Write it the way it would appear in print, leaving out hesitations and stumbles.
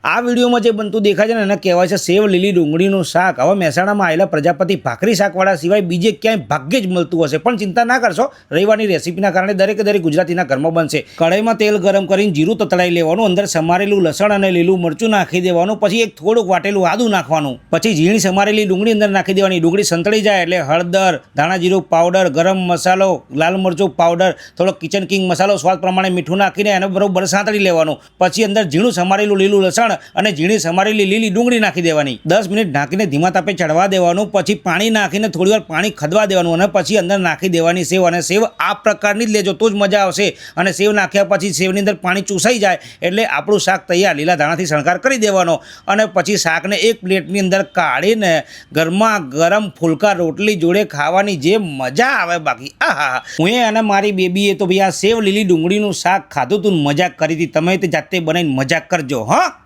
આ વિડીયોમાં જે બનતું દેખાય છે ને એને કહેવાય છે સેવ લીલી ડુંગળીનું શાક. હવે મહેસાણામાં આવેલા પ્રજાપતિ ભાખરી શાકવાળા સિવાય બીજે ક્યાંય ભાગ્યે જ મળતું હશે, પણ ચિંતા ના કરશો, રવિવારની રેસીપીના કારણે દરેક ગુજરાતીના ઘરમાં બનશે. કઢાઈમાં તેલ ગરમ કરીને જીરું તતડાઈ લેવાનું, અંદર સમારેલું લસણ અને લીલું મરચું નાખી દેવાનું, પછી એક થોડુંક વાટેલું આદું નાખવાનું, પછી ઝીણી સમારેલી ડુંગળી અંદર નાખી દેવાની. ડુંગળી સંતળી જાય એટલે હળદર, ધાણા જીરું પાવડર, ગરમ મસાલો, લાલ મરચું પાવડર, થોડો કિચન કિંગ મસાલો, સ્વાદ પ્રમાણે મીઠું નાખીને એને બરોબર સાંતળી લેવાનું. પછી અંદર ઝીણું સમારેલું લીલું લસણ અને ઝીણી સમારેલી લીલી ડુંગળી નાખી દેવાની. 10 મિનિટ ઢાંકીને ધીમા તાપે ચડવા દેવાનું. પછી પાણી નાખીને થોડીવાર પાણી ખદવા દેવાનું અને પછી અંદર નાખી દેવાની સેવ. અને સેવ આ પ્રકારની જ લેજો તો જ મજા આવશે. અને સેવ નાખ્યા પછી સેવની અંદર પાણી ચૂસાઈ જાય એટલે આપણું શાક તૈયાર. લીલા ધાણાથી શણગાર કરી દેવાનો અને પછી શાકને એક પ્લેટની અંદર કાઢીને ગરમા ગરમ ફુલકા રોટલી જોડે ખાવાની જે મજા આવે બાકી આહા. હું અને મારી બેબીએ તો ભાઈ આ સેવ લીલી ડુંગળીનું શાક ખાધું તું, મજાક કરી હતી. તમે તે જાતે બનાવીને મજાક કરજો હા.